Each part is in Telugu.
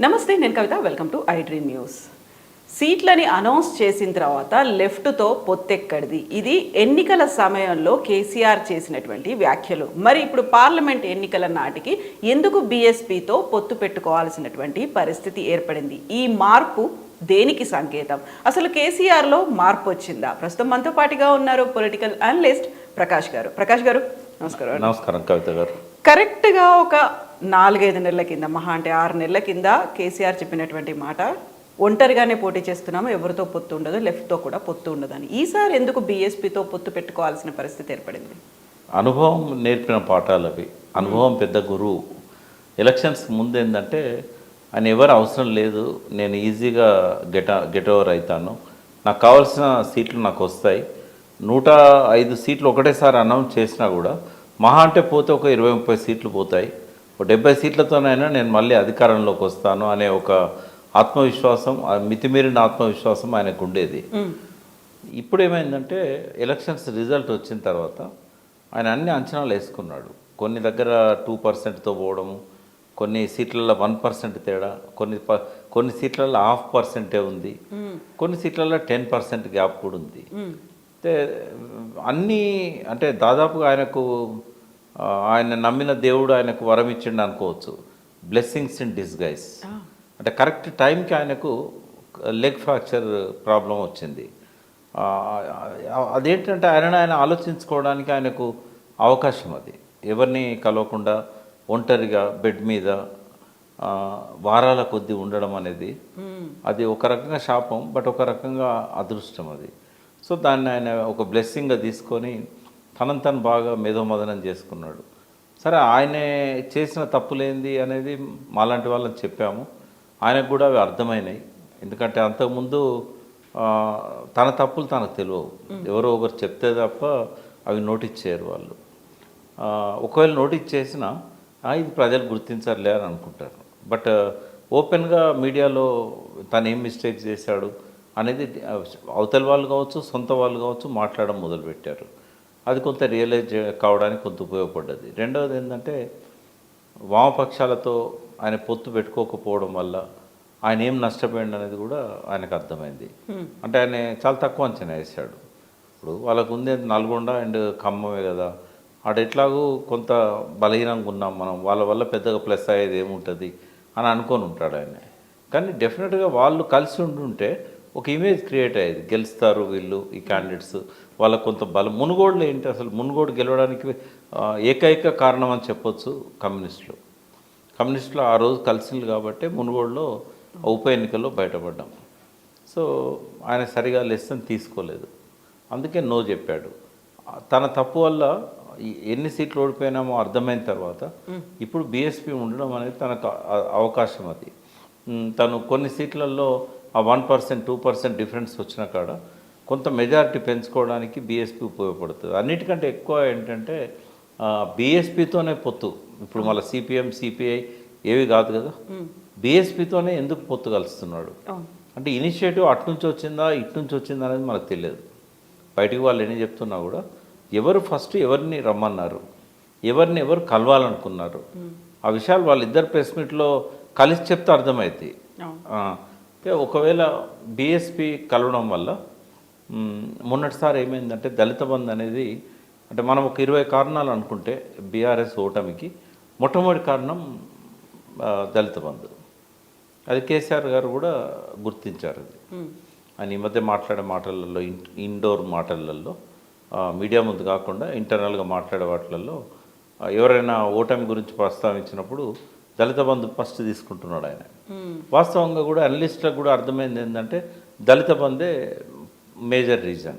నమస్తే, నేను Kavitha. Welcome to I Dream news. సీట్లని అనౌన్స్ చేసిన తర్వాత లెఫ్ట్తో పొత్తెక్కడిది, ఇది ఎన్నికల సమయంలో కేసీఆర్ చేసినటువంటి వ్యాఖ్యలు. మరి ఇప్పుడు పార్లమెంట్ ఎన్నికల నాటికి ఎందుకు బీఎస్పీతో పొత్తు పెట్టుకోవాల్సినటువంటి పరిస్థితి ఏర్పడింది? ఈ మార్పు దేనికి సంకేతం? అసలు కేసీఆర్లో మార్పు వచ్చిందా? ప్రస్తుతం మనతో పాటుగా ఉన్నారు పొలిటికల్ అనలిస్ట్ ప్రకాష్ గారు. ప్రకాష్ గారు, నమస్కారం. నమస్కారం కవిత గారు. కరెక్ట్గా ఒక 4-5 నెలల కింద, మహా అంటే 6 నెలల కింద కేసీఆర్ చెప్పినటువంటి మాట, ఒంటరిగానే పోటీ చేస్తున్నాము, ఎవరితో పొత్తు ఉండదు, లెఫ్ట్తో కూడా పొత్తు ఉండదని. ఈసారి ఎందుకు బీఎస్పీతో పొత్తు పెట్టుకోవాల్సిన పరిస్థితి ఏర్పడింది? అనుభవం నేర్పిన పాఠాలు అవి. అనుభవం పెద్ద గురువు. ఎలక్షన్స్ ముందు ఏంటంటే ఆయన ఎవరు అవసరం లేదు, నేను ఈజీగా గెట్ ఓవర్ అవుతాను, నాకు కావాల్సిన సీట్లు నాకు వస్తాయి, 105 సీట్లు ఒకటేసారి అనౌన్స్ చేసినా కూడా మహా అంటే పోతే ఒక 20-30 సీట్లు పోతాయి, ఒక 70 సీట్లతోనైనా నేను మళ్ళీ అధికారంలోకి వస్తాను అనే ఒక ఆత్మవిశ్వాసం, మితిమీరిన ఆత్మవిశ్వాసం ఆయనకు ఉండేది. ఇప్పుడు ఏమైందంటే ఎలక్షన్స్ రిజల్ట్ వచ్చిన తర్వాత ఆయన అన్ని అంచనాలు వేసుకున్నాడు. కొన్ని దగ్గర 2%తో పోవడము, కొన్ని సీట్లలో 1% తేడా, కొన్ని సీట్లలో 0.5% ఉంది, కొన్ని సీట్లలో 10% గ్యాప్ కూడా ఉంది. అయితే అన్నీ అంటే దాదాపుగా ఆయన నమ్మిన దేవుడు ఆయనకు వరం ఇచ్చిండు అనుకోవచ్చు. Blessings in disguise. అంటే కరెక్ట్ టైంకి ఆయనకు లెగ్ ఫ్రాక్చర్ ప్రాబ్లం వచ్చింది. అదేంటంటే ఆయన ఆలోచించుకోవడానికి ఆయనకు అవకాశం, అది ఎవరిని కలవకుండా ఒంటరిగా బెడ్ మీద వారాల కొద్దీ ఉండడం అనేది అది ఒక రకంగా శాపం, బట్ ఒక రకంగా అదృష్టం అది. సో దాన్ని ఆయన ఒక బ్లెస్సింగ్గా తీసుకొని తను బాగా మేధోమదనం చేసుకున్నాడు. సరే, ఆయనే చేసిన తప్పులేంది అనేది మాలాంటి వాళ్ళని చెప్పాము, ఆయనకు కూడా అవి అర్థమైనాయి. ఎందుకంటే అంతకుముందు తన తప్పులు తనకు తెలియవు, ఎవరో ఒకరు చెప్తే తప్ప అవి నోటీస్ చేయరు వాళ్ళు. ఒకవేళ నోటీస్ చేసినా ఇది ప్రజలు గుర్తించరులే అని అనుకుంటారు. బట్ ఓపెన్గా మీడియాలో తను ఏం మిస్టేక్ చేశాడు అనేది అవతల వాళ్ళు కావచ్చు, సొంత వాళ్ళు కావచ్చు, మాట్లాడడం మొదలుపెట్టారు. అది కొంత రియలైజ్ కావడానికి కొంత ఉపయోగపడ్డది. రెండవది ఏంటంటే వామపక్షాలతో ఆయన పొత్తు పెట్టుకోకపోవడం వల్ల ఆయన ఏం నష్టపోయింది అనేది కూడా ఆయనకు అర్థమైంది. అంటే ఆయన చాలా తక్కువ అంచనా వేశాడు. ఇప్పుడు వాళ్ళకు ఉంది నల్గొండ అండ్ ఖమ్మమే కదా, ఆడ ఎట్లాగూ కొంత బలహీనంగా ఉన్నాం మనం, వాళ్ళ వల్ల పెద్దగా ప్లస్ అయ్యేది ఏముంటుంది అని అనుకొని ఉంటాడు ఆయన. కానీ డెఫినెట్గా వాళ్ళు కలిసి ఉంటుంటే ఒక ఇమేజ్ క్రియేట్ అయ్యేది, గెలుస్తారు వీళ్ళు ఈ క్యాండిడేట్స్, వాళ్ళకు కొంత బలం. మునుగోడులో ఏంటి అసలు, మునుగోడు గెలవడానికి ఏకైక కారణం అని చెప్పొచ్చు కమ్యూనిస్టులు ఆ రోజు కలిసింది కాబట్టి మునుగోడులో ఉప ఎన్నికల్లో బయటపడ్డాం. సో ఆయన సరిగా లెసన్ తీసుకోలేదు, అందుకే నో చెప్పాడు. తన తప్పు వల్ల ఎన్ని సీట్లు ఓడిపోయినామో అర్థమైన తర్వాత ఇప్పుడు బీఎస్పీ ఉండడం అనేది తనకు అవకాశం. అది తను కొన్ని సీట్లలో ఆ 1%, 2% డిఫరెన్స్ వచ్చిన కాడ కొంత మెజారిటీ పెంచుకోవడానికి బీఎస్పీ ఉపయోగపడుతుంది. అన్నిటికంటే ఎక్కువ ఏంటంటే బీఎస్పీతోనే పొత్తు. ఇప్పుడు మళ్ళీ సిపిఎం, సిపిఐ ఏవి కాదు కదా, బీఎస్పీతోనే ఎందుకు పొత్తు కలుస్తున్నాడు అంటే ఇనిషియేటివ్ అట్నుంచి వచ్చిందా ఇట్నుంచి వచ్చిందా అనేది మనకు తెలియదు. బయటికి వాళ్ళు ఎన్ని చెప్తున్నా కూడా ఎవరు ఫస్ట్ ఎవరిని రమ్మన్నారు, ఎవరు కలవాలనుకున్నారు, ఆ విషయాలు వాళ్ళిద్దరు ప్రెస్ మీట్లో కలిసి చెప్తే అర్థమవుతాయి. ఒకవేళ బీఎస్పీ కలవడం వల్ల మొన్నటిసారి ఏమైందంటే దళిత బంధు అనేది, అంటే మనం ఒక 20 కారణాలు అనుకుంటే బీఆర్ఎస్ ఓటమికి మొట్టమొదటి కారణం దళిత బంధు. అది కేసీఆర్ గారు కూడా గుర్తించారు. అది ఆయన ఈ మధ్య మాట్లాడే మాటలలో, ఇండోర్ మాటలలో, మీడియా ముందు కాకుండా ఇంటర్నల్గా మాట్లాడే వాటిలలో ఎవరైనా ఓటమి గురించి ప్రస్తావించినప్పుడు దళిత బంధు ఫస్ట్ తీసుకుంటున్నాడు ఆయన. వాస్తవంగా కూడా అనలిస్టులకు కూడా అర్థమైంది ఏంటంటే దళిత బంధే మేజర్ రీజన్.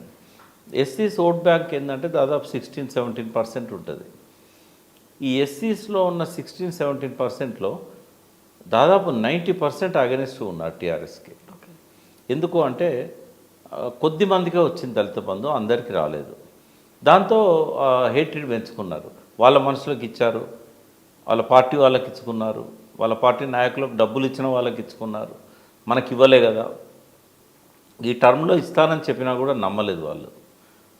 ఎస్సీస్ ఓట్ బ్యాంక్ ఏంటంటే దాదాపు 16-17% ఉంటుంది. ఈ ఎస్సీస్లో ఉన్న 16-17%లో దాదాపు 90% అగెనిస్ట్ ఉన్నారు టీఆర్ఎస్కి. ఎందుకు అంటే కొద్ది మందికే వచ్చింది దళిత బంధు, అందరికీ రాలేదు. దాంతో హేట్రెడ్ పెంచుకున్నారు, వాళ్ళ మనుషులకు ఇచ్చారు, వాళ్ళ పార్టీ వాళ్ళకి ఇచ్చుకున్నారు, వాళ్ళ పార్టీ నాయకులకు డబ్బులు ఇచ్చిన వాళ్ళకి ఇచ్చుకున్నారు, మనకి ఇవ్వలే కదా, ఈ టర్మ్లో ఇస్తానని చెప్పినా కూడా నమ్మలేదు వాళ్ళు.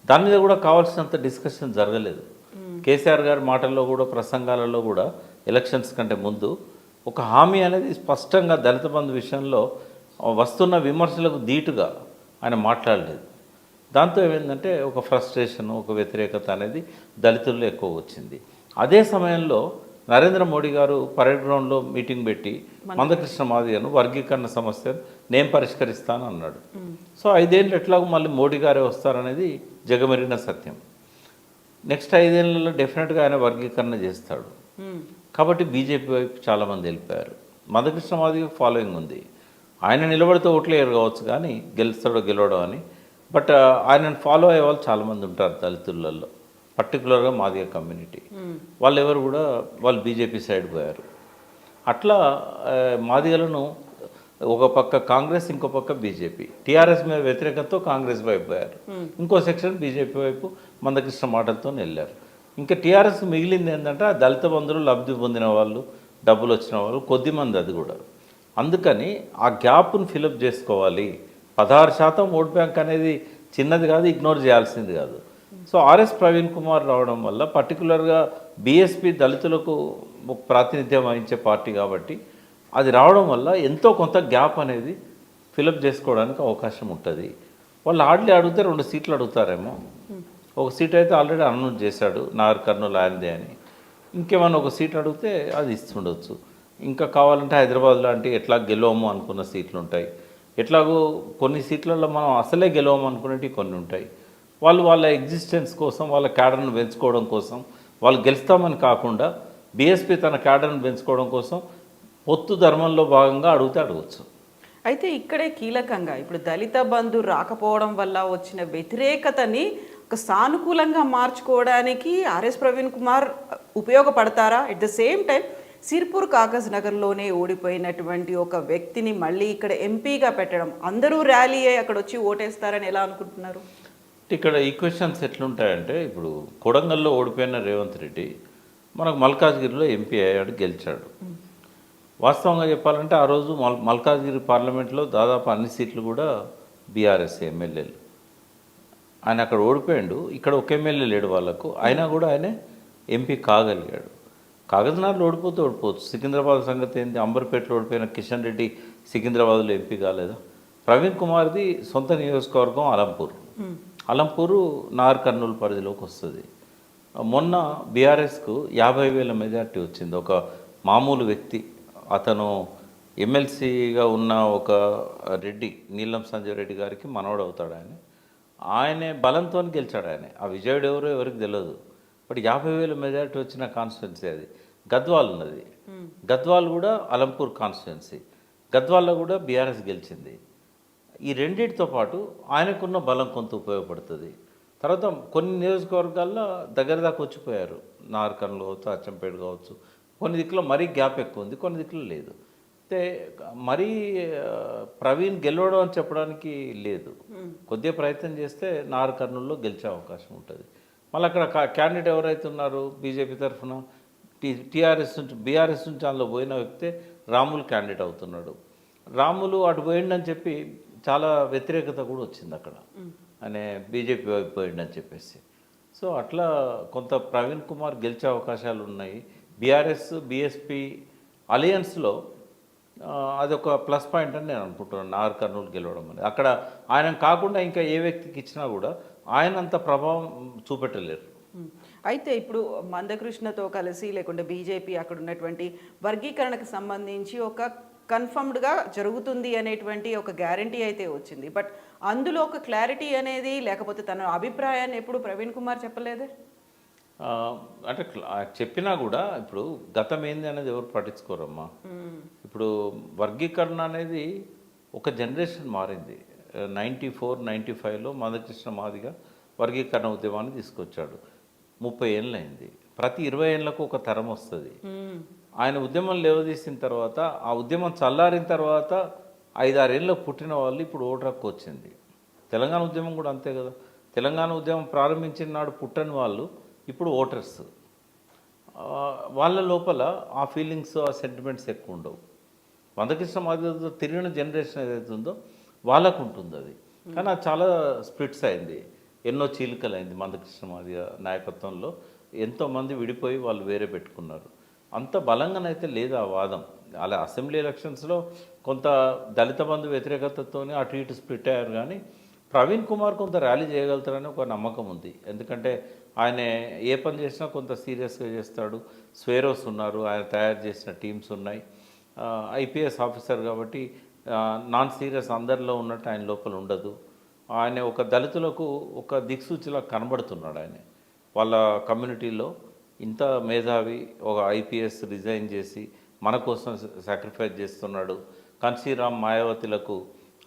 దాని మీద కూడా కావాల్సినంత డిస్కషన్ జరగలేదు. కేసీఆర్ గారి మాటల్లో కూడా ప్రసంగాలలో కూడా ఎలక్షన్స్ కంటే ముందు ఒక హామీ అనేది స్పష్టంగా దళిత బంధు విషయంలో వస్తున్న విమర్శలకు ధీటుగా ఆయన మాట్లాడలేదు. దాంతో ఏమైందంటే ఒక ఫ్రస్ట్రేషన్, ఒక వ్యతిరేకత అనేది దళితుల్లో ఎక్కువ వచ్చింది. అదే సమయంలో నరేంద్ర మోడీ గారు పరేడ్ గ్రౌండ్లో మీటింగ్ పెట్టి మందకృష్ణ మాదిగను వర్గీకరణ సమస్యను నేను పరిష్కరిస్తాను అన్నాడు. సో 5 ఏళ్ళు ఎట్లాగో మళ్ళీ మోడీ గారే వస్తారనేది జగమెరిగిన సత్యం. నెక్స్ట్ 5 ఏళ్ళలో డెఫినెట్గా ఆయన వర్గీకరణ చేస్తాడు. కాబట్టి బీజేపీ వైపు చాలామంది వెళ్ళిపోయారు. మందకృష్ణ మాదిగ ఫాలోయింగ్ ఉంది. ఆయన నిలబడితే ఓట్లు వేయరు కావచ్చు కానీ గెలుస్తాడో గెలవడో అని. బట్ ఆయనను ఫాలో అయ్యే వాళ్ళు చాలామంది ఉంటారు దళితులలో, పర్టికులర్గా మాదిగ కమ్యూనిటీ. వాళ్ళు ఎవరు కూడా వాళ్ళు బీజేపీ సైడ్ పోయారు. అట్లా మాదిగలను ఒక పక్క కాంగ్రెస్, ఇంకో పక్క బీజేపీ. టీఆర్ఎస్ మీద వ్యతిరేకతతో కాంగ్రెస్ వైపు పోయారు. ఇంకో సెక్షన్ బీజేపీ వైపు మందకృష్ణ మాటలతో వెళ్ళారు. ఇంకా టీఆర్ఎస్ మిగిలింది ఏంటంటే ఆ దళిత బంధువులు లబ్ధి పొందిన వాళ్ళు, డబ్బులు వచ్చిన వాళ్ళు కొద్దిమంది, అది కూడా. అందుకని ఆ గ్యాప్ను ఫిలప్ చేసుకోవాలి. 16% ఓట్ బ్యాంక్ అనేది చిన్నది కాదు, ఇగ్నోర్ చేయాల్సింది కాదు. సో ఆర్ఎస్ ప్రవీణ్ కుమార్ రావడం వల్ల, పర్టికులర్గా బీఎస్పీ దళితులకు ప్రాతినిధ్యం వహించే పార్టీ కాబట్టి అది రావడం వల్ల ఎంతో కొంత గ్యాప్ అనేది ఫిలప్ చేసుకోవడానికి అవకాశం ఉంటుంది. వాళ్ళు హార్డ్లీ అడిగితే 2 సీట్లు అడుగుతారేమో. ఒక సీట్ అయితే ఆల్రెడీ అనౌన్స్ చేశాడు, నాగర్ కర్నూలు ఆయనదే అని. ఇంకేమన్నా ఒక సీట్ అడిగితే అది ఇస్తుండొచ్చు. ఇంకా కావాలంటే హైదరాబాద్ లాంటి ఎట్లా గెలవము అనుకున్న సీట్లు ఉంటాయి. ఎట్లాగో కొన్ని సీట్లలో మనం అసలే గెలవము అనుకునేవి కొన్ని ఉంటాయి. వాళ్ళు వాళ్ళ ఎగ్జిస్టెన్స్ కోసం, వాళ్ళ క్యాడర్ను పెంచుకోవడం కోసం, వాళ్ళు గెలుస్తామని కాకుండా బీఎస్పీ తన క్యాడర్ను పెంచుకోవడం కోసం పొత్తు ధర్మంలో భాగంగా అడిగితే అడగచ్చు. అయితే ఇక్కడే కీలకంగా ఇప్పుడు దళిత బంధు రాకపోవడం వల్ల వచ్చిన వ్యతిరేకతని ఒక సానుకూలంగా మార్చుకోవడానికి ఆర్ఎస్ ప్రవీణ్ కుమార్ ఉపయోగపడతారా? At the same time Sirpur కాగజ్ నగర్లోనే ఓడిపోయినటువంటి ఒక వ్యక్తిని మళ్ళీ ఇక్కడ ఎంపీగా పెట్టడం, అందరూ ర్యాలీ అయ్యి అక్కడ వచ్చి ఓటేస్తారని ఎలా అనుకుంటున్నారు? ఇక్కడ ఈక్వెషన్స్ ఎట్లుంటాయంటే, ఇప్పుడు కొడంగల్లో ఓడిపోయిన రేవంత్ రెడ్డి మనకు మల్కాజ్గిరిలో ఎంపీ అయ్యాడు, గెలిచాడు. వాస్తవంగా చెప్పాలంటే ఆ రోజు మల్కాజ్గిరి పార్లమెంట్లో దాదాపు అన్ని సీట్లు కూడా బీఆర్ఎస్ ఎమ్మెల్యేలు. ఆయన అక్కడ ఓడిపోయాడు. ఇక్కడ ఒక ఎమ్మెల్యే లేడు వాళ్ళకు, అయినా కూడా ఆయన ఎంపీ కాగలిగాడు. కాగజ్నగర్లో ఓడిపోవచ్చు. సికింద్రాబాద్ సంగతి ఏంటి? అంబర్పేటలో ఓడిపోయిన కిషన్ రెడ్డి సికింద్రాబాద్లో ఎంపీ కాలేదా? ప్రవీణ్ కుమార్ది సొంత నియోజకవర్గం అలంపూరు నాగర్ కర్నూలు పరిధిలోకి వస్తుంది. మొన్న బీఆర్ఎస్కు 50,000 మెజార్టీ వచ్చింది. ఒక మామూలు వ్యక్తి, అతను ఎమ్మెల్సీగా ఉన్న ఒక రెడ్డి, నీలం సంజయ్ రెడ్డి గారికి మనవడు అవుతాడు. ఆయనే బలంతో గెలిచాడు. ఆ విజయుడు ఎవరో ఎవరికి తెలియదు. బట్ 50,000 మెజారిటీ వచ్చిన కాన్స్టిట్యున్సీ అది. గద్వాల్ ఉన్నది, గద్వాల్ కూడా అలంపూర్ కాన్స్టిట్యున్సీ. గద్వాల్లో కూడా బీఆర్ఎస్ గెలిచింది. ఈ రెండింటితో పాటు ఆయనకున్న బలం కొంత ఉపయోగపడుతుంది. తర్వాత కొన్ని నియోజకవర్గాల్లో దగ్గర దాకా వచ్చిపోయారు. నార్కన్లో కావచ్చు, అచ్చంపేట కావచ్చు. కొన్ని దిక్కులో మరీ గ్యాప్ ఎక్కువ ఉంది, కొన్ని దిక్కులో లేదు. అయితే మరీ ప్రవీణ్ గెలవడం అని చెప్పడానికి లేదు. కొద్దిగా ప్రయత్నం చేస్తే నాగర్ కర్నూలులో గెలిచే అవకాశం ఉంటుంది. మళ్ళీ అక్కడ క్యాండిడేట్ ఎవరైతే ఉన్నారో బీజేపీ తరఫున టీఆర్ఎస్ నుంచి బీఆర్ఎస్ నుంచి అందులో పోయిన వ్యక్తే రాములు క్యాండిడేట్ అవుతున్నాడు. రాములు అటు పోయిండని చెప్పి చాలా వ్యతిరేకత కూడా వచ్చింది అక్కడ, అనే బీజేపీ వైపు పోయిండని చెప్పేసి. సో అట్లా కొంత ప్రవీణ్ కుమార్ గెలిచే అవకాశాలు ఉన్నాయి. బీఆర్ఎస్ బీఎస్పీ అలయన్స్లో అదొక ప్లస్ పాయింట్ అని నేను అనుకుంటున్నాను, నాగర్ కర్నూలు గెలవడం అనేది. అక్కడ ఆయన కాకుండా ఇంకా ఏ వ్యక్తికి ఇచ్చినా కూడా ఆయన అంత ప్రభావం చూపెట్టలేరు. అయితే ఇప్పుడు మందకృష్ణతో కలిసి లేకుంటే బీజేపీ అక్కడ ఉన్నటువంటి వర్గీకరణకు సంబంధించి ఒక కన్ఫర్మ్డ్గా జరుగుతుంది అనేటువంటి ఒక గ్యారంటీ అయితే వచ్చింది. బట్ అందులో ఒక క్లారిటీ అనేది లేకపోతే తన అభిప్రాయాన్ని ఎప్పుడు ప్రవీణ్ కుమార్ చెప్పలేదే. అంటే చెప్పినా కూడా ఇప్పుడు గతం ఏంది అనేది ఎవరు పట్టించుకోరమ్మా. ఇప్పుడు వర్గీకరణ అనేది ఒక జనరేషన్ మారింది. 94, 95లో మందకృష్ణ మాదిగ వర్గీకరణ ఉద్యమాన్ని తీసుకొచ్చాడు. 30 ఏళ్ళు అయింది. ప్రతి 20 ఏళ్ళకు ఒక తరం వస్తుంది. ఆయన ఉద్యమం లేవదీసిన తర్వాత, ఆ ఉద్యమం చల్లారిన తర్వాత 5-6 ఏళ్ళకు పుట్టిన వాళ్ళు ఇప్పుడు ఓటు హక్కు వచ్చింది. తెలంగాణ ఉద్యమం కూడా అంతే కదా. తెలంగాణ ఉద్యమం ప్రారంభించిన నాడు పుట్టని వాళ్ళు ఇప్పుడు ఓటర్స్. వాళ్ళ లోపల ఆ ఫీలింగ్స్, ఆ సెంటిమెంట్స్ ఎక్కువ ఉండవు. మందకృష్ణ మాదిగతో తిరిగిన జనరేషన్ ఏదైతే ఉందో వాళ్ళకు ఉంటుంది అది. కానీ అది చాలా స్ప్లిట్స్ అయింది, ఎన్నో చీలికలు అయింది మందకృష్ణ మాదిగ నాయకత్వంలో. ఎంతోమంది విడిపోయి వాళ్ళు వేరే పెట్టుకున్నారు. అంత బలంగానైతే లేదు ఆ వాదం. అలా అసెంబ్లీ ఎలక్షన్స్లో కొంత దళిత బంధు వ్యతిరేకతతో అటు ఇటు స్ప్లిట్ అయ్యారు, కానీ ప్రవీణ్ కుమార్ కొంత ర్యాలీ చేయగలుగుతారని ఒక నమ్మకం ఉంది. ఎందుకంటే ఆయన ఏ పని చేసినా కొంత సీరియస్గా చేస్తాడు. స్వేరోస్ ఉన్నారు, ఆయన తయారు చేసిన టీమ్స్ ఉన్నాయి. ఐపీఎస్ ఆఫీసర్ కాబట్టి నాన్ సీరియస్ అందరిలో ఉన్నట్టు ఆయన లోపల ఉండదు. ఆయన ఒక దళితులకు ఒక దిక్సూచిలా కనబడుతున్నాడు. ఆయన వాళ్ళ కమ్యూనిటీలో ఇంత మేధావి, ఒక ఐపీఎస్ రిజైన్ చేసి మన కోసం సాక్రిఫైస్ చేస్తున్నాడు. కన్సీరామ్ మాయావతిలకు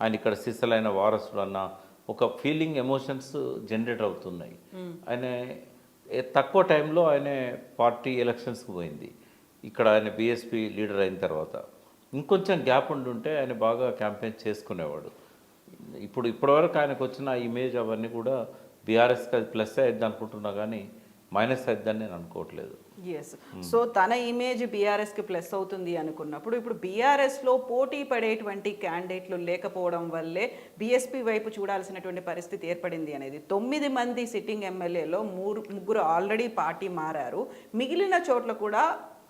ఆయన ఇక్కడ సిసలైన వారసుడు అన్న ఒక ఫీలింగ్, ఎమోషన్స్ జనరేట్ అవుతున్నాయి. ఆయన తక్కువ టైంలో ఆయన పార్టీ ఎలక్షన్స్కి పోయింది. ఇక్కడ ఆయన బీఎస్పీ లీడర్ అయిన తర్వాత ఇంకొంచెం గ్యాప్ ఉండుంటే ఆయన బాగా క్యాంపెయిన్ చేసుకునేవాడు. ఇప్పటివరకు ఆయనకు వచ్చిన ఇమేజ్ అవన్నీ కూడా బీఆర్ఎస్కి అది ప్లస్ అయ్యిద్ది అనుకుంటున్నా, కానీ మైనస్ అయిద్దని నేను అనుకోవట్లేదు. ఎస్. సో తన ఇమేజ్ బీఆర్ఎస్కి ప్లస్ అవుతుంది అనుకున్నప్పుడు ఇప్పుడు బీఆర్ఎస్లో పోటీ పడేటువంటి క్యాండిడేట్లు లేకపోవడం వల్లే బీఎస్పీ వైపు చూడాల్సినటువంటి పరిస్థితి ఏర్పడింది అనేది. 9 మంది సిట్టింగ్ ఎమ్మెల్యేలో ముగ్గురు ఆల్రెడీ పార్టీ మారారు. మిగిలిన చోట్ల కూడా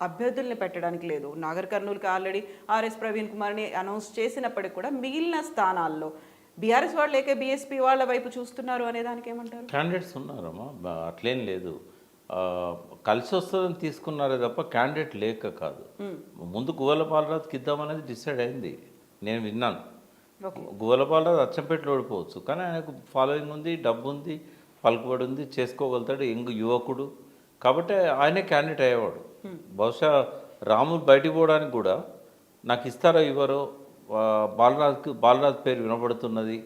అభ్యర్థుల్ని పెట్టడానికి లేదు. నాగర్ కర్నూలుకి ఆల్రెడీ ఆర్ఎస్ ప్రవీణ్ కుమార్ని అనౌన్స్ చేసినప్పటికి కూడా మిగిలిన స్థానాల్లో బీఆర్ఎస్ వాళ్ళు లేక బీఎస్పీ వాళ్ళ వైపు చూస్తున్నారు అనే దానికి ఏమంటారు? క్యాండిడేట్స్ ఉన్నారమ్మా, అట్లేం లేదు. కలిసి వస్తుందని తీసుకున్నారే తప్ప క్యాండిడేట్ లేక కాదు. ముందు గువ్వల బాలరాజుకి ఇద్దామనేది డిసైడ్ అయింది, నేను విన్నాను. గువ్వల బాలరాజు అచ్చంపేటలో ఓడిపోవచ్చు, కానీ ఆయనకు ఫాలోయింగ్ ఉంది, డబ్బు ఉంది, పలుకుబడి ఉంది, చేసుకోగలుగుతాడు, యంగ్ యువకుడు. కాబట్టి ఆయనే క్యాండిడేట్ అయ్యేవాడు. బహుశా రాములు బయటికి పోవడానికి కూడా నాకు ఇస్తారో ఇవ్వరో, బాలరాజు పేరు వినబడుతున్నది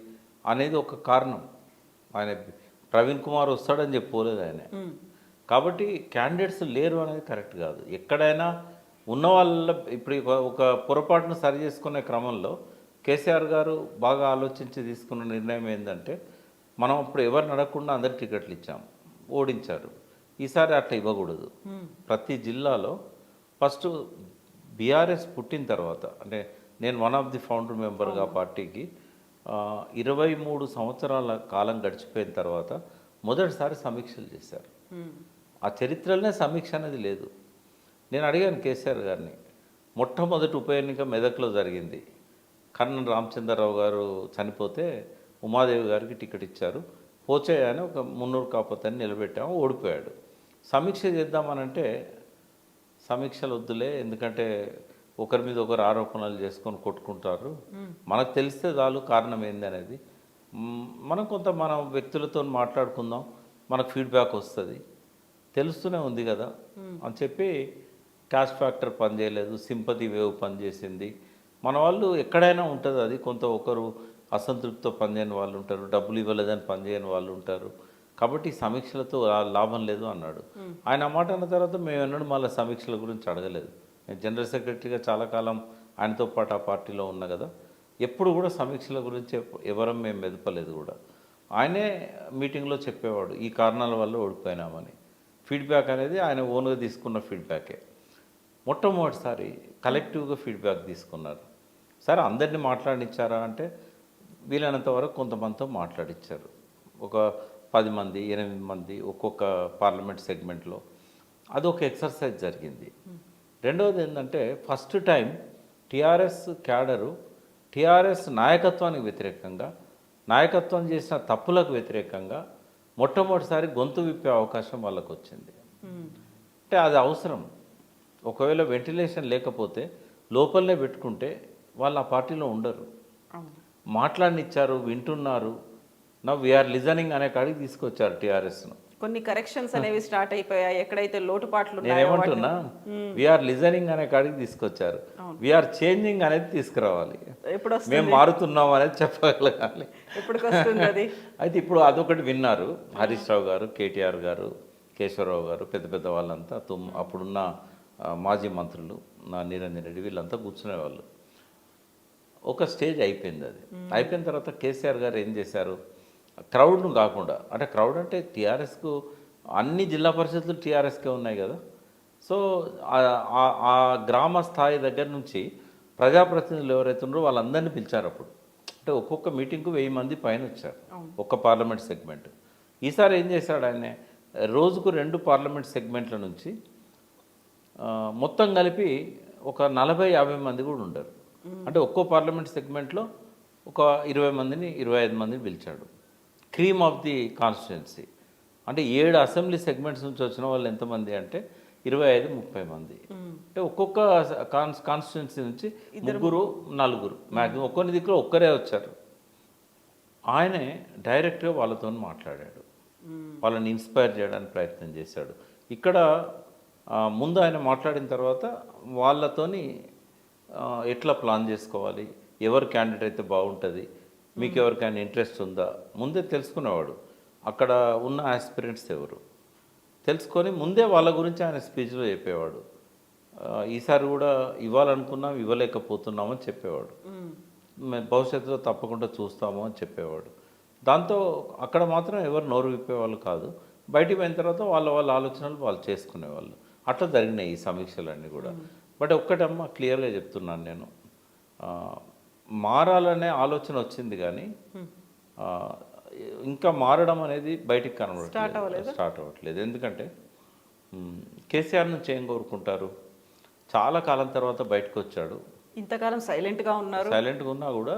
అనేది ఒక కారణం. ఆయన ప్రవీణ్ కుమార్ వస్తాడని చెప్పుకోలేదు ఆయన. కాబట్టి క్యాండిడేట్స్ లేరు అనేది కరెక్ట్ కాదు. ఎక్కడైనా ఉన్న వాళ్ళ ఇప్పుడు ఒక పొరపాటును సరి చేసుకునే క్రమంలో కేసీఆర్ గారు బాగా ఆలోచించి తీసుకున్న నిర్ణయం ఏంటంటే, మనం అప్పుడు ఎవరిని అడగకుండా అందరికి టికెట్లు ఇచ్చాం, ఓడించారు. ఈసారి అట్లా ఇవ్వకూడదు. ప్రతి జిల్లాలో ఫస్ట్ బీఆర్ఎస్ పుట్టిన తర్వాత, అంటే నేను వన్ ఆఫ్ ది ఫౌండర్ మెంబర్గా పార్టీకి 23 సంవత్సరాల కాలం గడిచిపోయిన తర్వాత మొదటిసారి సమీక్షలు చేశారు. ఆ చరిత్రలోనే సమీక్ష అనేది లేదు. నేను అడిగాను కేసీఆర్ గారిని, మొట్టమొదటి ఉప ఎన్నిక మెదక్లో జరిగింది. కర్నల్ రామచంద్రరావు గారు చనిపోతే ఉమాదేవి గారికి టికెట్ ఇచ్చారు. పోచయ్య అని ఒక మున్నూరు కాకపోతే నిలబెట్టాము, ఓడిపోయాడు. సమీక్ష చేద్దామనంటే సమీక్షలు వద్దులే, ఎందుకంటే ఒకరి మీద ఒకరు ఆరోపణలు చేసుకొని కొట్టుకుంటారు, మనకు తెలిస్తే చాలు కారణం ఏంది అనేది. మనం కొంత మన వ్యక్తులతో మాట్లాడుకుందాం, మనకు ఫీడ్బ్యాక్ వస్తుంది, తెలుస్తూనే ఉంది కదా అని చెప్పి క్యాష్ ఫ్యాక్టర్ పనిచేయలేదు, సింపతి వేవ్ పనిచేసింది. మన వాళ్ళు ఎక్కడైనా ఉంటుంది అది, కొంత ఒకరు అసంతృప్తితో పనిచేయని వాళ్ళు ఉంటారు, డబ్బులు ఇవ్వలేదని పనిచేయని వాళ్ళు ఉంటారు. కాబట్టి సమీక్షలతో లాభం లేదు అన్నాడు. ఆయన మాట అన్న తర్వాత మేము ఎన్నడూ మళ్ళీ సమీక్షల గురించి అడగలేదు. నేను జనరల్ సెక్రటరీగా చాలా కాలం ఆయనతో పాటు ఆ పార్టీలో ఉన్నా కదా, ఎప్పుడు కూడా సమీక్షల గురించి ఎవరం మేము మెదపలేదు కూడా. ఆయనే మీటింగ్లో చెప్పేవాడు ఈ కారణాల వల్ల ఓడిపోయినామని. ఫీడ్బ్యాక్ అనేది ఆయన ఓన్గా తీసుకున్న ఫీడ్బ్యాకే. మొట్టమొదటిసారి కలెక్టివ్గా ఫీడ్బ్యాక్ తీసుకున్నారు. సరే అందరినీ మాట్లాడించారా అంటే వీలైనంత వరకు కొంతమందితో మాట్లాడించారు. ఒక 10 మంది 8 మంది ఒక్కొక్క పార్లమెంట్ సెగ్మెంట్లో. అదొక ఎక్సర్సైజ్ జరిగింది. రెండవది ఏంటంటే first time TRS cadre TRS నాయకత్వానికి వ్యతిరేకంగా, నాయకత్వం చేసిన తప్పులకు వ్యతిరేకంగా మొట్టమొదటిసారి గొంతు విప్పే అవకాశం వాళ్ళకు వచ్చింది. అంటే అది అవసరం. ఒకవేళ వెంటిలేషన్ లేకపోతే లోపలనే పెట్టుకుంటే వాళ్ళు ఆ పార్టీలో ఉండరు. మాట్లాడినిచ్చారు, వింటున్నారు. నవ్ వీఆర్ లిజనింగ్ అనే కాడికి తీసుకొచ్చారు టీఆర్ఎస్ను. కొన్ని కరెక్షన్స్ అనేవి స్టార్ట్ అయిపోయాయి. ఎక్కడైతే లోటుపాట్లు నేనేమంటున్నా, వీఆర్ లిజనింగ్ అనే కాడికి తీసుకొచ్చారు. వీఆర్ చేంజింగ్ అనేది తీసుకురావాలి. మేము మారుతున్నాం అనేది చెప్పగలగాలి. అయితే ఇప్పుడు అదొకటి విన్నారు. హరీష్ రావు గారు, కేటీఆర్ గారు, కేశవరావు గారు, పెద్ద పెద్ద వాళ్ళంతా అప్పుడున్న మాజీ మంత్రులు, నా నిరంజన్ రెడ్డి, వీళ్ళంతా కూర్చునేవాళ్ళు. ఒక స్టేజ్ అయిపోయింది. అది అయిపోయిన తర్వాత కేసీఆర్ గారు ఏం చేశారు, క్రౌడ్ను కాకుండా, అంటే క్రౌడ్ అంటే టీఆర్ఎస్కు అన్ని జిల్లా పరిషత్లు టీఆర్ఎస్కే ఉన్నాయి కదా. సో ఆ గ్రామ స్థాయి దగ్గర నుంచి ప్రజాప్రతినిధులు ఎవరైతే ఉన్నారో వాళ్ళందరినీ పిలిచారు. అప్పుడు అంటే ఒక్కొక్క మీటింగ్కు 1000 మంది పైన వచ్చారు, ఒక్క పార్లమెంట్ సెగ్మెంట్. ఈసారి ఏం చేశాడు ఆయన, రోజుకు 2 పార్లమెంట్ సెగ్మెంట్ల నుంచి మొత్తం కలిపి ఒక 40-50 మంది కూడా ఉండరు. అంటే ఒక్కో పార్లమెంట్ సెగ్మెంట్లో ఒక 20 మందిని 25 మందిని పిలిచాడు. Cream of the constituency. అంటే 7 అసెంబ్లీ సెగ్మెంట్స్ నుంచి వచ్చిన వాళ్ళు ఎంతమంది అంటే 25-30 మంది. అంటే ఒక్కొక్క కాన్స్టిట్యున్సీ నుంచి 3-4 మ్యాక్సిమం. ఒక్కొన్ని దిక్కులో ఒక్కరే వచ్చారు. ఆయనే డైరెక్ట్గా వాళ్ళతో మాట్లాడాడు, వాళ్ళని ఇన్స్పైర్ చేయడానికి ప్రయత్నం చేశాడు. ఇక్కడ ముందు ఆయన మాట్లాడిన తర్వాత వాళ్ళతోని ఎట్లా ప్లాన్ చేసుకోవాలి, ఎవరు క్యాండిడేట్ అయితే బాగుంటుంది, మీకు ఎవరికైనా ఇంట్రెస్ట్ ఉందా ముందే తెలుసుకునేవాడు. అక్కడ ఉన్న ఆస్పిరెంట్స్ ఎవరు తెలుసుకొని ముందే వాళ్ళ గురించి ఆయన స్పీచ్లో చెప్పేవాడు. ఈసారి కూడా ఇవ్వాలనుకున్నాం, ఇవ్వలేకపోతున్నామని చెప్పేవాడు. మేము భవిష్యత్తులో తప్పకుండా చూస్తాము అని చెప్పేవాడు. దాంతో అక్కడ మాత్రం ఎవరు నోరు విప్పేవాళ్ళు కాదు. బయటికి పోయిన తర్వాత వాళ్ళ ఆలోచనలు వాళ్ళు చేసుకునేవాళ్ళు. అట్లా జరిగినాయి ఈ సమీక్షలన్నీ కూడా. బట్ ఒక్కటమ్మ క్లియర్గా చెప్తున్నాను నేను, మారాలనే ఆలోచన వచ్చింది కానీ ఇంకా మారడం అనేది బయటికి కనబడట్లేదు, స్టార్ట్ అవ్వట్లేదు. ఎందుకంటే కేసీఆర్ నుంచి ఏం కోరుకుంటారు? చాలా కాలం తర్వాత బయటకు వచ్చాడు. ఇంతకాలం సైలెంట్గా ఉన్నారు. సైలెంట్గా ఉన్నా కూడా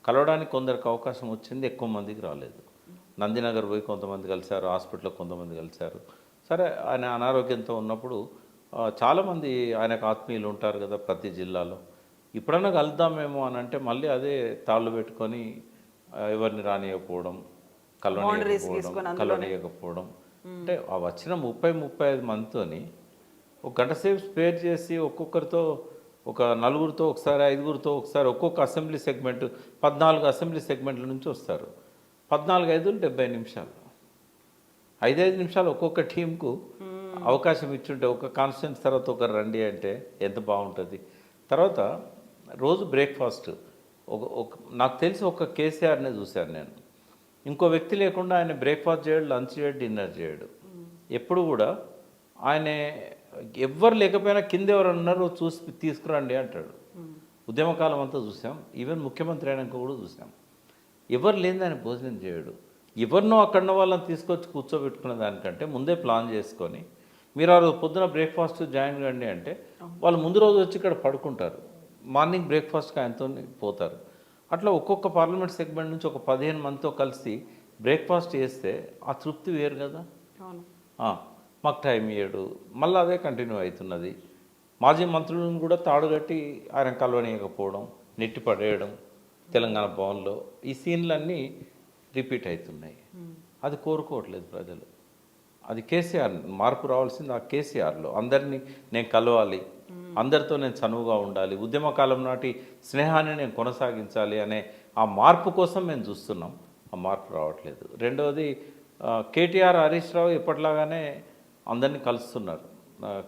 కలవడానికి కొందరికి అవకాశం వచ్చింది, ఎక్కువ మందికి రాలేదు. నందినగర్ పోయి కొంతమంది కలిశారు, హాస్పిటల్లో కొంతమంది కలిశారు. సరే, ఆయన అనారోగ్యంతో ఉన్నప్పుడు చాలామంది ఆయనకు ఆత్మీయులు ఉంటారు కదా ప్రతి జిల్లాలో. ఇప్పుడన్నా కలుద్దామేమో అని అంటే మళ్ళీ అదే తాళ్ళు పెట్టుకొని ఎవరిని రానియకపోవడం, కలవనీయకపోవడం. అంటే ఆ వచ్చిన 30-35 మందితోని ఒక గంట సేపు స్పేర్ చేసి ఒక్కొక్కరితో ఒక 4గురితో ఒకసారి, 5గురితో ఒకసారి, ఒక్కొక్క అసెంబ్లీ సెగ్మెంట్ 14 అసెంబ్లీ సెగ్మెంట్ల నుంచి వస్తారు. 14-5 70 నిమిషాలు, 5-5 నిమిషాలు ఒక్కొక్క టీంకు అవకాశం ఇచ్చుంటే ఒక కాన్స్టిట్యూన్స్ తర్వాత ఒకరు రండి అంటే ఎంత బాగుంటుంది. తర్వాత రోజు బ్రేక్ఫాస్ట్ నాకు తెలిసి ఒక కేసీఆర్నే చూశాను నేను. ఇంకో వ్యక్తి లేకుండా ఆయన బ్రేక్ఫాస్ట్ చేయడు, లంచ్ చేయడు, డిన్నర్ చేయడు. ఎప్పుడు కూడా ఆయన ఎవ్వరు లేకపోయినా కింద ఎవరు ఉన్నారో చూసి తీసుకురండి అంటాడు. ఉద్యమకాలం అంతా చూసాం, ఈవెన్ ముఖ్యమంత్రి అయినాక కూడా చూసాం. ఎవరు లేని ఆయన భోజనం చేయడు. ఎవరినో అక్కడున్న వాళ్ళని తీసుకొచ్చి కూర్చోబెట్టుకునే దానికంటే ముందే ప్లాన్ చేసుకొని మీరు ఆ రోజు పొద్దున బ్రేక్ఫాస్ట్ జాయిన్ కండి అంటే వాళ్ళు ముందు రోజు వచ్చి ఇక్కడ పడుకుంటారు, మార్నింగ్ బ్రేక్ఫాస్ట్కి ఆయనతో పోతారు. అట్లా ఒక్కొక్క పార్లమెంట్ సెగ్మెంట్ నుంచి ఒక 15 మందితో కలిసి బ్రేక్ఫాస్ట్ చేస్తే ఆ తృప్తి వేరు కదా. మాకు టైం ఇయ్యడు, మళ్ళీ అదే కంటిన్యూ అవుతున్నది. మాజీ మంత్రులను కూడా తాడుగట్టి ఆయన కలవనీయకపోవడం, నెట్టి పడేయడం తెలంగాణ భవన్లో, ఈ సీన్లన్నీ రిపీట్ అవుతున్నాయి. అది కోరుకోవట్లేదు ప్రజలు. అది కేసీఆర్ మార్పు రావాల్సింది. ఆ కేసీఆర్లో అందరినీ నేను కలవాలి, అందరితో నేను చనువుగా ఉండాలి, ఉద్యమకాలం నాటి స్నేహాన్ని నేను కొనసాగించాలి అనే ఆ మార్పు కోసం మేము చూస్తున్నాం. ఆ మార్పు రావట్లేదు. రెండవది, కేటీఆర్, హరీష్ రావు ఎప్పటిలాగానే అందరినీ కలుస్తున్నారు.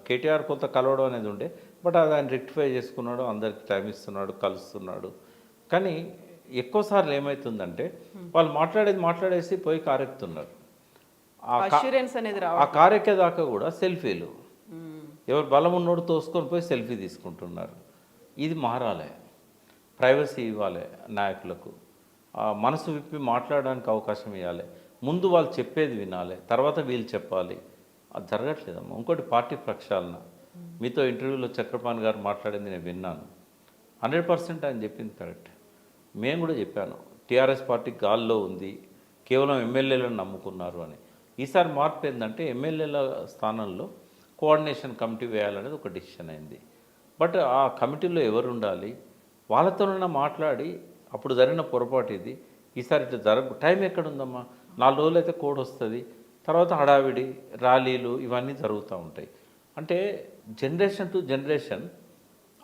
కేటీఆర్ కొంత కలవడం అనేది ఉండే, బట్ అది ఆయన రెక్టిఫై చేసుకున్నాడు, అందరికి టైం ఇస్తున్నాడు, కలుస్తున్నాడు. కానీ ఎక్కువసార్లు ఏమవుతుందంటే వాళ్ళు మాట్లాడేసి పోయి కారెక్కుతున్నారు. ఆ కారెక్కేదాకా కూడా సెల్ఫీలు, ఎవరు బలం ఉన్నోడు తోసుకొని పోయి సెల్ఫీ తీసుకుంటున్నారు. ఇది మారాలి, ప్రైవసీ ఇవ్వాలి నాయకులకు, మనసు విప్పి మాట్లాడడానికి అవకాశం ఇవ్వాలి. ముందు వాళ్ళు చెప్పేది వినాలి, తర్వాత వీళ్ళు చెప్పాలి. అది జరగట్లేదమ్మా. ఇంకోటి, పార్టీ ప్రక్షాళన. మీతో ఇంటర్వ్యూలో చక్రపాణి గారు మాట్లాడింది నేను విన్నాను. 100% ఆయన చెప్పింది కరెక్ట్. మేము కూడా చెప్పాను, టీఆర్ఎస్ పార్టీ గాల్లో ఉంది, కేవలం ఎమ్మెల్యేలను నమ్ముకున్నారు అని. ఈసారి మార్పు ఏంటంటే ఎమ్మెల్యేల స్థానంలో కోఆర్డినేషన్ కమిటీ వేయాలనేది ఒక డిసిషన్ అయింది. బట్ ఆ కమిటీలో ఎవరు ఉండాలి, వాళ్ళతోనైనా మాట్లాడి, అప్పుడు జరిగిన పొరపాటు ఇది, ఈసారి ఇట్లా టైం ఎక్కడుందమ్మా? 4 రోజులు అయితే కోడ్ వస్తుంది, తర్వాత హడావిడి ర్యాలీలు ఇవన్నీ జరుగుతూ ఉంటాయి. అంటే జనరేషన్ టు జనరేషన్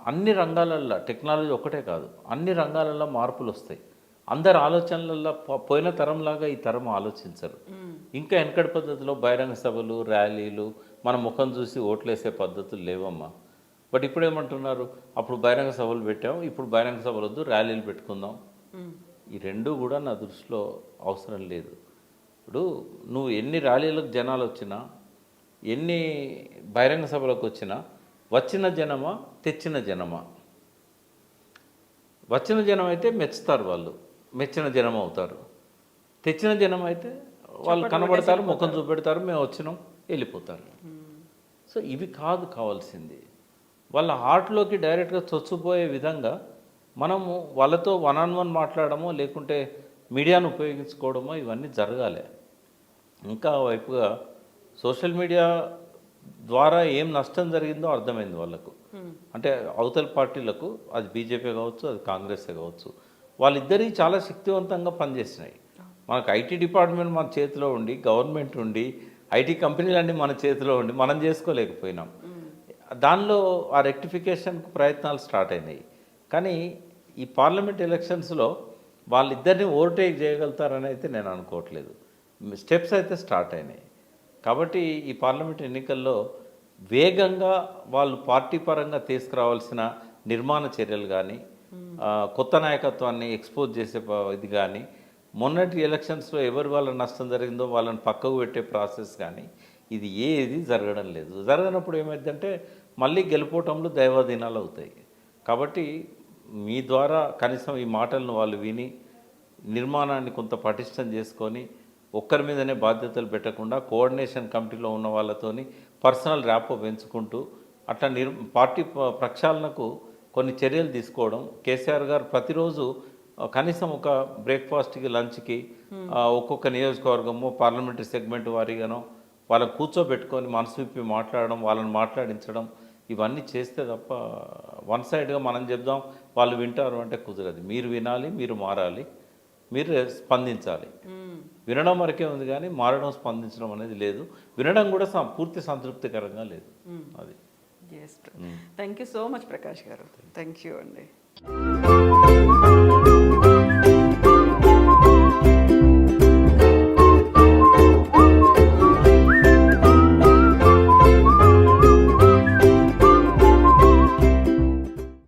అన్ని రంగాలల్లో, టెక్నాలజీ ఒకటే కాదు, అన్ని రంగాలలో మార్పులు వస్తాయి. అందరు ఆలోచనలలో పోయిన తరంలాగా ఈ తరం ఆలోచించరు. ఇంకా వెనకటి పద్ధతిలో బహిరంగ సభలు, ర్యాలీలు, మన ముఖం చూసి ఓట్లేసే పద్ధతులు లేవమ్మా. బట్ ఇప్పుడు ఏమంటున్నారు, అప్పుడు బహిరంగ సభలు పెట్టాం, ఇప్పుడు బహిరంగ సభలు వద్దు, ర్యాలీలు పెట్టుకుందాం. ఈ రెండూ కూడా నా దృష్టిలో అవసరం లేదు. ఇప్పుడు నువ్వు ఎన్ని ర్యాలీలకు జనాలు వచ్చినా, ఎన్ని బహిరంగ సభలకు వచ్చినా, వచ్చిన జనమా తెచ్చిన జనమా? వచ్చిన జనం అయితే మెచ్చుతారు, వాళ్ళు మెచ్చిన జనం అవుతారు. తెచ్చిన జనం అయితే వాళ్ళు కనబడతారు, ముఖం చూపెడతారు, మేము వచ్చినాం, వెళ్ళిపోతారు. సో ఇవి కాదు కావాల్సింది. వాళ్ళ హార్ట్లోకి డైరెక్ట్గా చొచ్చుపోయే విధంగా మనము వాళ్ళతో 1-on-1 మాట్లాడమో లేకుంటే మీడియాను ఉపయోగించుకోవడమో ఇవన్నీ జరగాలి. ఇంకా వైపుగా సోషల్ మీడియా ద్వారా ఏం నష్టం జరిగిందో అర్థమైంది వాళ్ళకు. అంటే అవతల పార్టీలకు, అది బీజేపీ కావచ్చు, అది కాంగ్రెసే కావచ్చు, వాళ్ళిద్దరి చాలా శక్తివంతంగా పనిచేసినాయి. మనకు ఐటీ డిపార్ట్మెంట్ మన చేతిలో ఉండి, గవర్నమెంట్ ఉండి, ఐటీ కంపెనీలన్నీ మన చేతిలో ఉండి మనం చేసుకోలేకపోయినాం. దానిలో ఆ రెక్టిఫికేషన్కు ప్రయత్నాలు స్టార్ట్ అయినాయి. కానీ ఈ పార్లమెంట్ ఎలక్షన్స్లో వాళ్ళిద్దరిని ఓవర్టేక్ చేయగలుగుతారని అయితే నేను అనుకోవట్లేదు. స్టెప్స్ అయితే స్టార్ట్ అయినాయి. కాబట్టి ఈ పార్లమెంట్ ఎన్నికల్లో వేగంగా వాళ్ళు పార్టీ పరంగా తీసుకురావాల్సిన నిర్మాణ చర్యలు కానీ, కొత్త నాయకత్వాన్ని ఎక్స్పోజ్ చేసే ఇది కానీ, మొన్నటి ఎలక్షన్స్లో ఎవరి వల్ల నష్టం జరిగిందో వాళ్ళని పక్కకు పెట్టే ప్రాసెస్ కానీ, ఇది ఏది జరగడం లేదు. జరగనప్పుడు ఏమైందంటే మళ్ళీ గెలుపోవటంలో దైవాధీనాలు అవుతాయి. కాబట్టి మీ ద్వారా కనీసం ఈ మాటలను వాళ్ళు విని నిర్మాణాన్ని కొంత పటిష్టం చేసుకొని, ఒక్కరి మీదనే బాధ్యతలు పెట్టకుండా కోఆర్డినేషన్ కమిటీలో ఉన్న వాళ్ళతోని పర్సనల్ ర్యాపో పెంచుకుంటూ అట్లా పార్టీ ప్రక్షాళనకు కొన్ని చర్యలు తీసుకోవడం. కేసీఆర్ గారు ప్రతిరోజు కనీసం ఒక బ్రేక్ఫాస్ట్కి, లంచ్కి ఒక్కొక్క నియోజకవర్గము పార్లమెంటరీ సెగ్మెంట్ వారీగానో వాళ్ళని కూర్చోబెట్టుకొని మనసు విప్పి మాట్లాడడం, వాళ్ళని మాట్లాడించడం, ఇవన్నీ చేస్తే తప్ప వన్ సైడ్గా మనం చెప్దాం వాళ్ళు వింటారు అంటే కుదరదు. మీరు వినాలి, మీరు మారాలి, మీరు స్పందించాలి. వినడం వరకే ఉంది కానీ మారడం, స్పందించడం అనేది లేదు. వినడం కూడా పూర్తి సంతృప్తికరంగా లేదు. అది. Thank you so much Prakash garu. Thank you అండి.